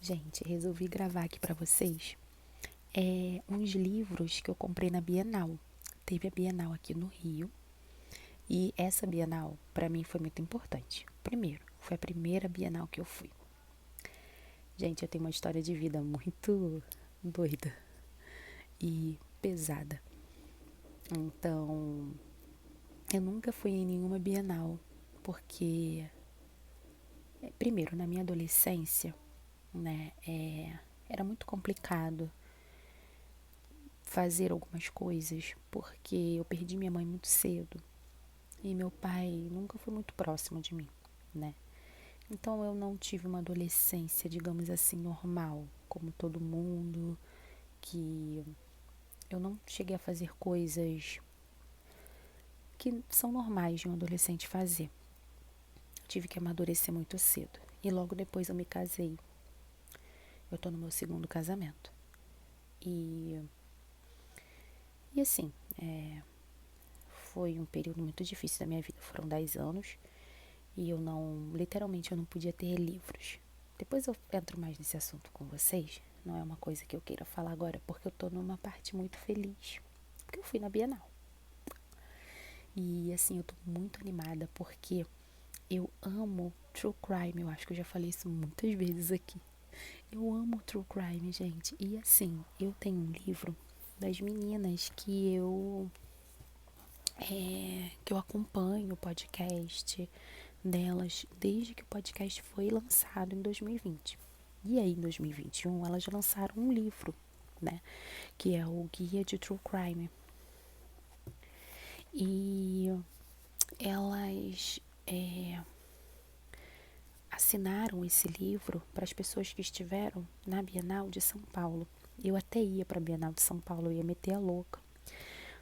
Gente, resolvi gravar aqui pra vocês uns livros que eu comprei na Bienal. Teve a Bienal aqui no Rio e essa Bienal pra mim foi muito importante. Primeiro, foi a primeira Bienal que eu fui. Gente, eu tenho uma história de vida muito doida e pesada. Então, eu nunca fui em nenhuma Bienal porque, primeiro, na minha adolescência, né, era muito complicado fazer algumas coisas, porque eu perdi minha mãe muito cedo e meu pai nunca foi muito próximo de mim, né? Então eu não tive uma adolescência, digamos assim, normal, como todo mundo, que eu não cheguei a fazer coisas que são normais de um adolescente fazer. Eu tive que amadurecer muito cedo e logo depois eu me casei. Eu tô no meu segundo casamento. E, e assim, foi um período muito difícil da minha vida. Foram 10 anos e eu não, literalmente, eu não podia ter livros. Depois eu entro mais nesse assunto com vocês. Não é uma coisa que eu queira falar agora, porque eu tô numa parte muito feliz. Porque eu fui na Bienal. E assim, eu tô muito animada porque eu amo True Crime. Eu acho que eu já falei isso muitas vezes aqui. Eu amo True Crime, gente. E assim, eu tenho um livro das meninas que eu acompanho o podcast delas desde que o podcast foi lançado em 2020. E aí, em 2021, elas lançaram um livro, né? Que é o Guia de True Crime. E elas assinaram esse livro para as pessoas que estiveram na Bienal de São Paulo. Eu até ia para a Bienal de São Paulo, eu ia meter a louca.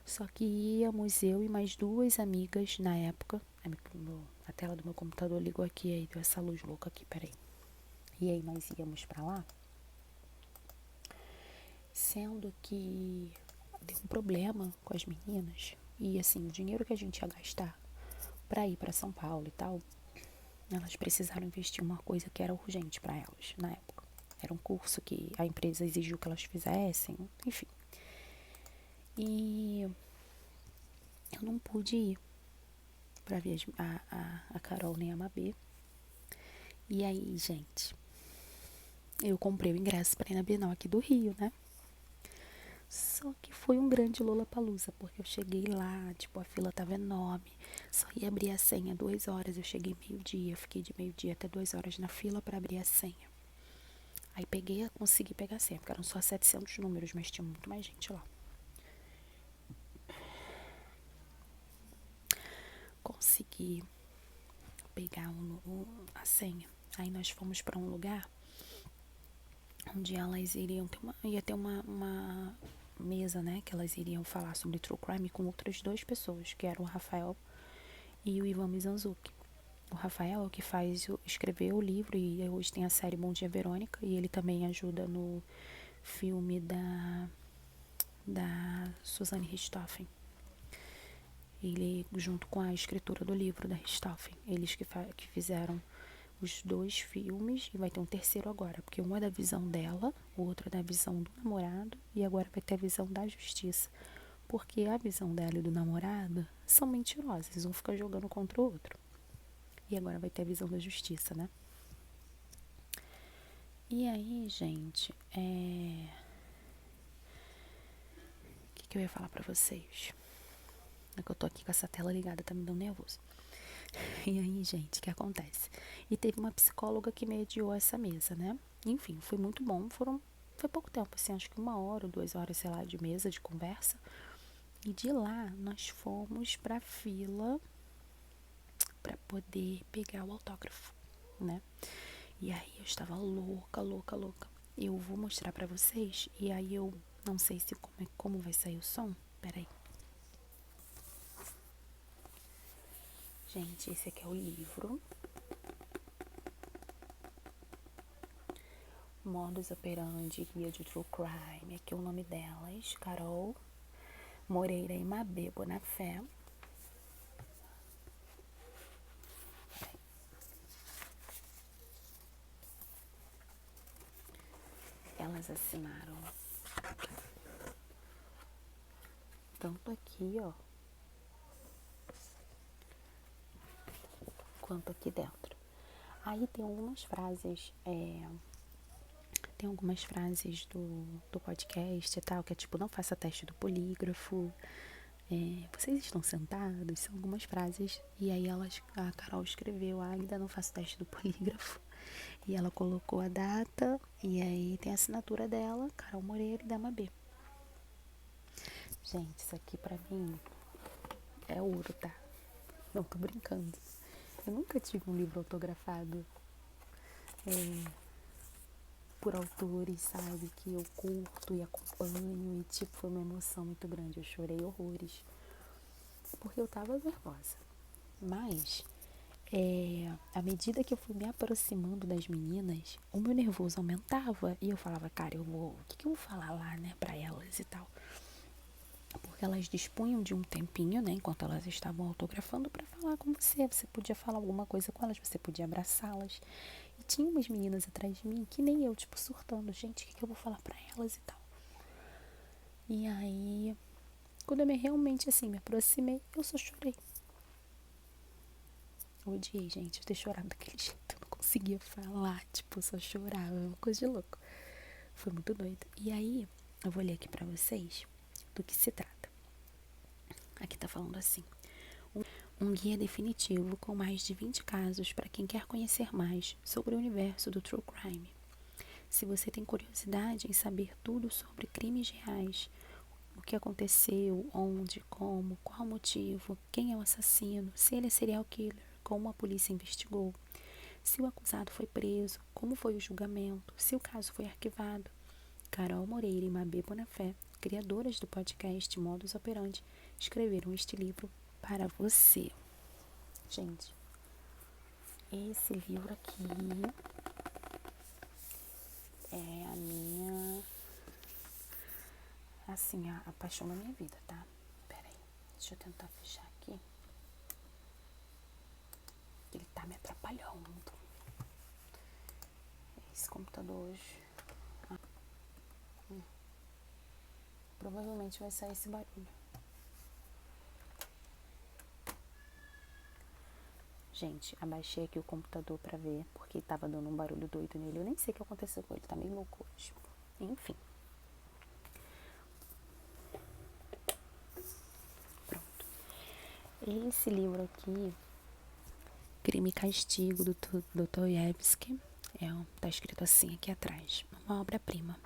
Só que íamos eu e mais duas amigas na época. A tela do meu computador ligou aqui, aí deu essa luz louca aqui, peraí. E aí nós íamos pra lá, sendo que deu um problema com as meninas. E assim, o dinheiro que a gente ia gastar pra ir pra São Paulo e tal, elas precisaram investir em uma coisa que era urgente pra elas na época. Era um curso que a empresa exigiu que elas fizessem, enfim. E eu não pude ir pra ver a Carol nem a Mabê. E aí, gente, eu comprei o ingresso pra ir na Bienal aqui do Rio, né? Só que foi um grande Lollapalooza, porque eu cheguei lá, tipo, a fila tava enorme. Só ia abrir a senha 2 horas, eu cheguei meio-dia, fiquei de meio-dia até 2 horas na fila pra abrir a senha. Aí consegui pegar a senha, porque eram só 700 números, mas tinha muito mais gente lá. Consegui pegar a senha. Aí nós fomos pra um lugar onde elas iriam ter ia ter uma mesa, né, que elas iriam falar sobre True Crime com outras duas pessoas, que eram o Rafael e o Ivan Mizanzuki. O Rafael é o que escreveu o livro e hoje tem a série Bom Dia Verônica, e ele também ajuda no filme da Suzanne Richthofen. Ele, junto com a escritora do livro da Richthofen, eles que fizeram os dois filmes, e vai ter um terceiro agora, porque um é da visão dela, o outro é da visão do namorado, e agora vai ter a visão da justiça. Porque a visão dela e do namorado são mentirosas, um fica jogando contra o outro. E agora vai ter a visão da justiça, né? E aí, gente, o que eu ia falar pra vocês? É que eu tô aqui com essa tela ligada, tá me dando nervoso. E aí, gente, o que acontece? E teve uma psicóloga que mediou essa mesa, né? Enfim, foi muito bom. Foi pouco tempo, assim, acho que 1 hora ou 2 horas, sei lá, de mesa, de conversa. E de lá, nós fomos pra fila pra poder pegar o autógrafo, né? E aí, eu estava louca, louca, louca. Eu vou mostrar pra vocês, e aí eu não sei se como vai sair o som. Peraí. Gente, esse aqui é o livro. Modus Operandi, Guia de True Crime. Aqui é o nome delas, Carol Moreira e Mabê Bonafé. elas assinaram. Tanto aqui, ó, quanto aqui dentro. Aí tem algumas frases, do podcast e tal, que é tipo, não faça teste do polígrafo, vocês estão sentados, são algumas frases. E aí a Carol escreveu, ainda não faço teste do polígrafo. E ela colocou a data, e aí tem a assinatura dela, Carol Moreira e Dama B. Gente, isso aqui pra mim é ouro, tá? Não tô brincando. Eu nunca tive um livro autografado por autores, sabe? Que eu curto e acompanho. E tipo, foi uma emoção muito grande. Eu chorei horrores. Porque eu tava nervosa. Mas, à medida que eu fui me aproximando das meninas, o meu nervoso aumentava. E eu falava, cara, o que eu vou falar lá, né, pra elas e tal. Porque elas dispunham de um tempinho, né, enquanto elas estavam autografando, pra falar com você. Você podia falar alguma coisa com elas, você podia abraçá-las. E tinha umas meninas atrás de mim que nem eu, tipo, surtando. Gente, o que eu vou falar pra elas e tal. E aí, quando eu realmente, assim, me aproximei, eu só chorei. Eu odiei, gente, eu ter chorado daquele jeito. Eu não conseguia falar, tipo, eu só chorava. Uma coisa de louco. Foi muito doido. E aí, eu vou ler aqui pra vocês do que se trata. Aqui tá falando assim. Um guia definitivo com mais de 20 casos para quem quer conhecer mais sobre o universo do True Crime. Se você tem curiosidade em saber tudo sobre crimes reais, o que aconteceu, onde, como, qual motivo, quem é o assassino, se ele é serial killer, como a polícia investigou, se o acusado foi preso, como foi o julgamento, se o caso foi arquivado, Carol Moreira e Mabê Bonafé, criadoras do podcast Modus Operandi, escreveram este livro para você. Gente, esse livro aqui é a minha, assim, a paixão da minha vida, tá? Pera aí, deixa eu tentar fechar aqui. Ele tá me atrapalhando. Esse computador hoje. Provavelmente vai sair esse barulho. Gente, abaixei aqui o computador pra ver, porque tava dando um barulho doido nele. Eu nem sei o que aconteceu com ele, tá meio louco hoje. Enfim. Pronto. Esse livro aqui, Crime e Castigo, do Dostoiévski, tá escrito assim aqui atrás. Uma obra-prima.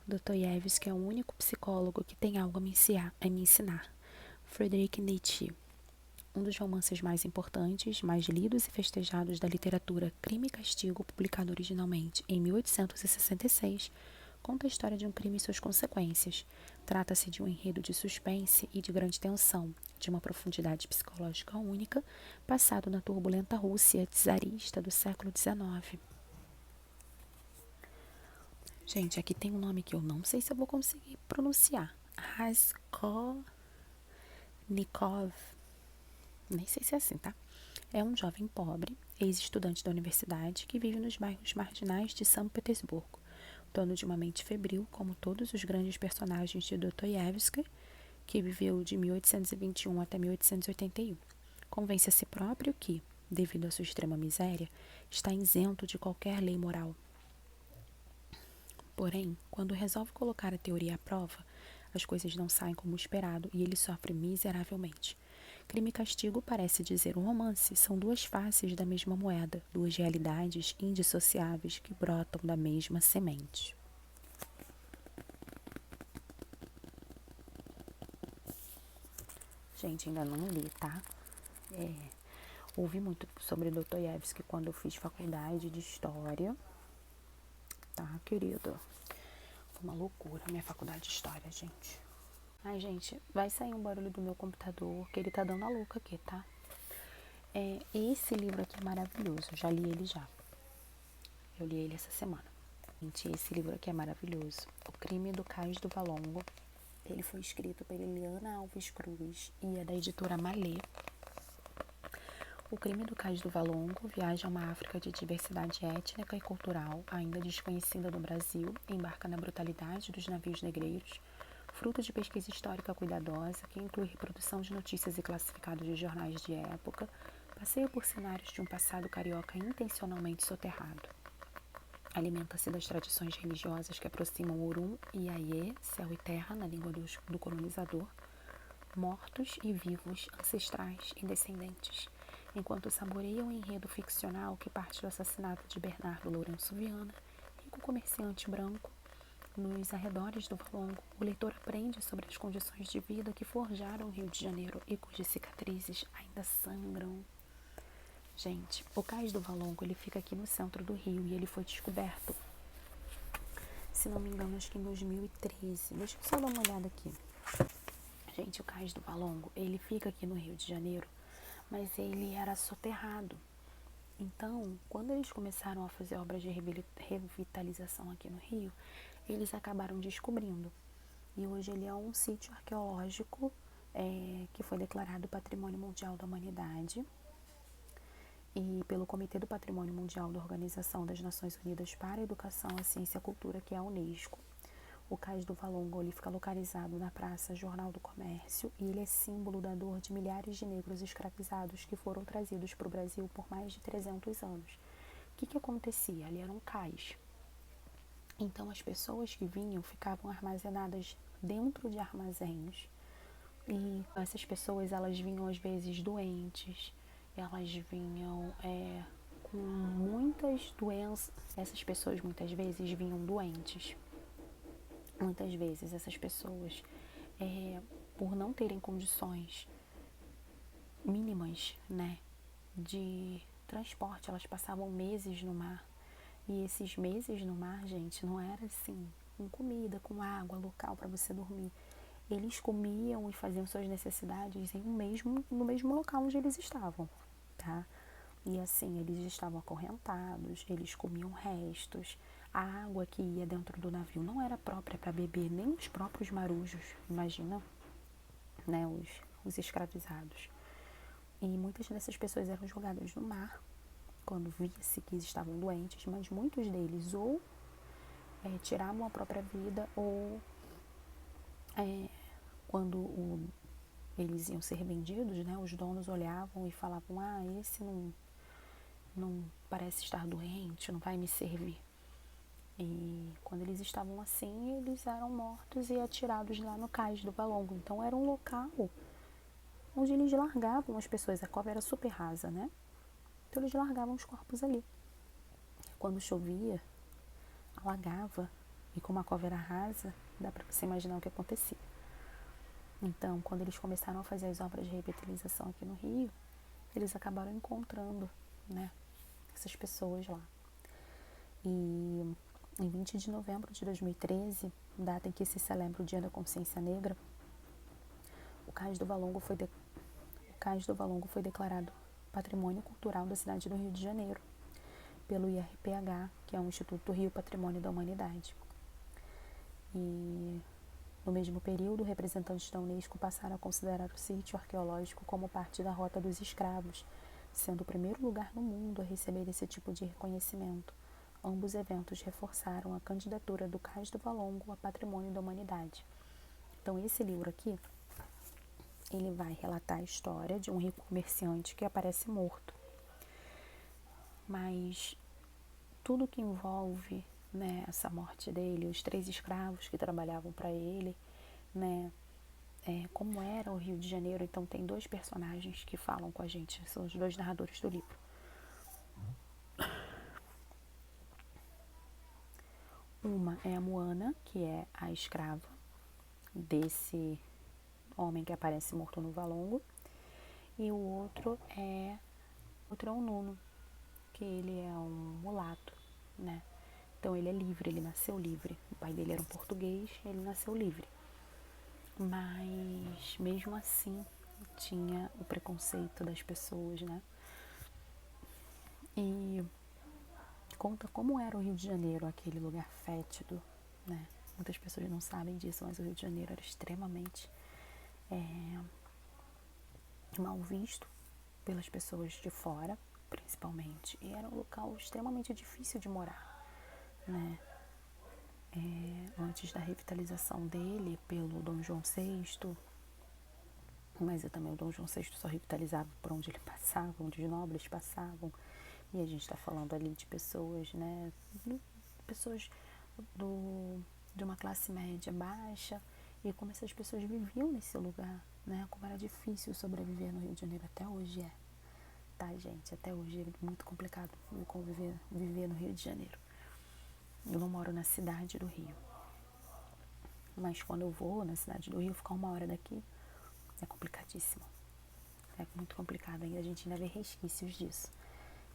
O Dostoiévski é o único psicólogo que tem algo a me ensinar. Friedrich Nietzsche. Um dos romances mais importantes, mais lidos e festejados da literatura Crime e Castigo, publicado originalmente em 1866, conta a história de um crime e suas consequências. Trata-se de um enredo de suspense e de grande tensão, de uma profundidade psicológica única, passado na turbulenta Rússia czarista do século XIX. Gente, aqui tem um nome que eu não sei se eu vou conseguir pronunciar. Raskolnikov. Nem sei se é assim, tá? É um jovem pobre, ex-estudante da universidade, que vive nos bairros marginais de São Petersburgo, dono de uma mente febril, como todos os grandes personagens de Dostoiévski, que viveu de 1821 até 1881. Convence a si próprio que, devido à sua extrema miséria, está isento de qualquer lei moral. Porém, quando resolve colocar a teoria à prova, as coisas não saem como esperado e ele sofre miseravelmente. Crime e Castigo, parece dizer o romance, são duas faces da mesma moeda, duas realidades indissociáveis que brotam da mesma semente. Gente, ainda não li, tá? Ouvi muito sobre Dostoiévski quando eu fiz faculdade de História, tá, querido? Foi uma loucura minha faculdade de História, gente. Ai, gente, vai sair um barulho do meu computador, que ele tá dando a louca aqui, tá? Esse livro aqui é maravilhoso, eu já li ele já. Eu li ele essa semana. Gente, esse livro aqui é maravilhoso. O Crime do Cais do Valongo. Ele foi escrito por Eliana Alves Cruz e é da editora Malê. O crime do Cais do Valongo viaja a uma África de diversidade étnica e cultural, ainda desconhecida no Brasil, embarca na brutalidade dos navios negreiros, fruto de pesquisa histórica cuidadosa, que inclui reprodução de notícias e classificados de jornais de época, passeia por cenários de um passado carioca intencionalmente soterrado. Alimenta-se das tradições religiosas que aproximam Orum e Aie, céu e terra, na língua do colonizador, mortos e vivos, ancestrais e descendentes, enquanto saboreia o enredo ficcional que parte do assassinato de Bernardo Lourenço Viana, rico comerciante branco. Nos arredores do Valongo, o leitor aprende sobre as condições de vida que forjaram o Rio de Janeiro e cujas cicatrizes ainda sangram. Gente, o Cais do Valongo, ele fica aqui no centro do Rio e ele foi descoberto, se não me engano, acho que em 2013. Deixa eu só dar uma olhada aqui. Gente, o Cais do Valongo, ele fica aqui no Rio de Janeiro, mas ele era soterrado. Então, quando eles começaram a fazer obras de revitalização aqui no Rio, eles acabaram descobrindo. E hoje ele é um sítio arqueológico que foi declarado Patrimônio Mundial da Humanidade e pelo Comitê do Patrimônio Mundial da Organização das Nações Unidas para a Educação, a Ciência e a Cultura, que é a Unesco. O Cais do Valongo, ele fica localizado na Praça Jornal do Comércio e ele é símbolo da dor de milhares de negros escravizados que foram trazidos para o Brasil por mais de 300 anos. O que acontecia? Ali eram cais. Então, as pessoas que vinham ficavam armazenadas dentro de armazéns. E essas pessoas, elas vinham às vezes doentes, elas vinham com muitas doenças. Essas pessoas muitas vezes vinham doentes. Muitas vezes essas pessoas, por não terem condições mínimas, né, de transporte, elas passavam meses no mar. E esses meses no mar, gente, não era assim, com comida, com água, local para você dormir. Eles comiam e faziam suas necessidades no mesmo local onde eles estavam, tá? E assim, eles estavam acorrentados, eles comiam restos. A água que ia dentro do navio não era própria para beber, nem os próprios marujos, imagina, né, os escravizados. E muitas dessas pessoas eram jogadas no mar quando via-se que estavam doentes, mas muitos deles ou tiravam a própria vida ou quando eles iam ser vendidos, né, os donos olhavam e falavam: esse não parece estar doente, não vai me servir. E quando eles estavam assim, eles eram mortos e atirados lá no Cais do Valongo. Então era um local onde eles largavam as pessoas. A cova era super rasa, né? Então eles largavam os corpos ali. Quando chovia, alagava. E como a cova era rasa, dá para você imaginar o que acontecia. Então, quando eles começaram a fazer as obras de revitalização aqui no Rio, eles acabaram encontrando, né, essas pessoas lá. E em 20 de novembro de 2013, data em que se celebra o Dia da Consciência Negra, o Cais do Valongo foi declarado Patrimônio Cultural da cidade do Rio de Janeiro, pelo IRPH, que é o Instituto Rio Patrimônio da Humanidade. E no mesmo período, representantes da Unesco passaram a considerar o sítio arqueológico como parte da Rota dos Escravos, sendo o primeiro lugar no mundo a receber esse tipo de reconhecimento. Ambos eventos reforçaram a candidatura do Cais do Valongo a Patrimônio da Humanidade. Então, esse livro aqui, ele vai relatar a história de um rico comerciante que aparece morto. Mas tudo que envolve, né, essa morte dele, os 3 escravos que trabalhavam para ele, né, como era o Rio de Janeiro. Então tem 2 personagens que falam com a gente, são os 2 narradores do livro. Uma é a Moana, que é a escrava desse homem que aparece morto no Valongo, e o outro é o Nuno, que ele é um mulato, né? Então ele é livre, ele nasceu livre. O pai dele era um português, ele nasceu livre. Mas mesmo assim tinha o preconceito das pessoas, né? E conta como era o Rio de Janeiro, aquele lugar fétido, né? Muitas pessoas não sabem disso, mas o Rio de Janeiro era extremamente mal visto, pelas pessoas de fora, principalmente, e era um local extremamente difícil de morar, né? Antes da revitalização dele pelo Dom João VI, mas também o Dom João VI só revitalizava por onde ele passava, onde os nobres passavam, e a gente está falando ali de pessoas, né? Pessoas de uma classe média baixa, e como essas pessoas viviam nesse lugar, né? Como era difícil sobreviver no Rio de Janeiro, até hoje tá, gente? Até hoje é muito complicado viver no Rio de Janeiro. Eu não moro na cidade do Rio, mas quando eu vou na cidade do Rio, ficar 1 hora daqui é complicadíssimo. É muito complicado, ainda a gente ainda vê resquícios disso.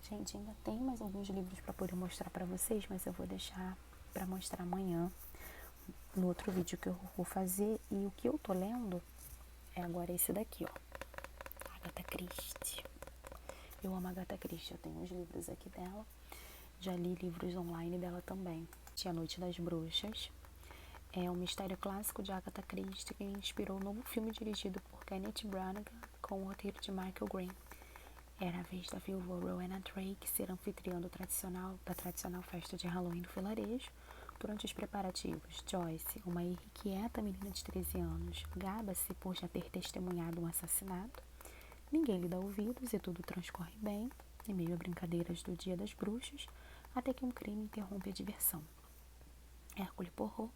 Gente, ainda tem mais alguns livros para poder mostrar para vocês, mas eu vou deixar para mostrar amanhã, no outro vídeo que eu vou fazer. E o que eu tô lendo é agora esse daqui, ó, Agatha Christie. Eu amo a Agatha Christie, eu tenho uns livros aqui dela, já li livros online dela também. Tinha A Noite das Bruxas, é um mistério clássico de Agatha Christie que inspirou o novo filme dirigido por Kenneth Branagh com o roteiro de Michael Green. Era a vez da viúva Rowena Drake ser anfitriã da tradicional festa de Halloween do vilarejo. Durante os preparativos, Joyce, uma irrequieta menina de 13 anos, gaba-se por já ter testemunhado um assassinato. Ninguém lhe dá ouvidos e tudo transcorre bem, em meio a brincadeiras do Dia das Bruxas, até que um crime interrompe a diversão. Hercule Poirot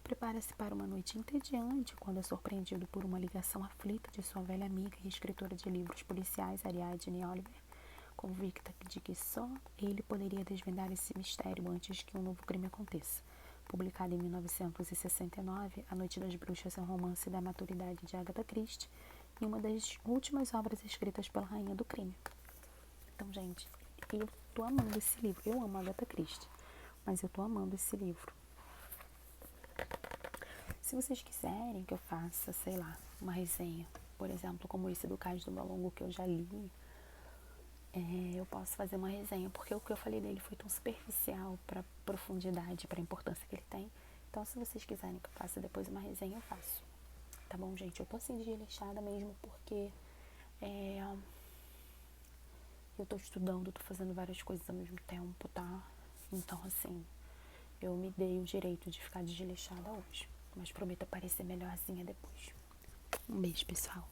prepara-se para uma noite entediante quando é surpreendido por uma ligação aflita de sua velha amiga e escritora de livros policiais, Ariadne Oliver, convicta de que só ele poderia desvendar esse mistério antes que um novo crime aconteça. Publicado em 1969, A Noite das Bruxas é um romance da maturidade de Agatha Christie e uma das últimas obras escritas pela rainha do crime. Então, gente, eu tô amando esse livro. Eu amo Agatha Christie, mas eu tô amando esse livro. Se vocês quiserem que eu faça, sei lá, uma resenha, por exemplo, como esse do Cais do Valongo que eu já li, eu posso fazer uma resenha, porque o que eu falei dele foi tão superficial para profundidade, para a importância que ele tem. Então, se vocês quiserem que eu faça depois uma resenha, eu faço. Tá bom, gente? Eu tô assim desleixada mesmo, porque eu tô estudando, tô fazendo várias coisas ao mesmo tempo, tá? Então, assim, eu me dei o direito de ficar desleixada hoje. Mas prometo aparecer melhorzinha depois. Um beijo, pessoal.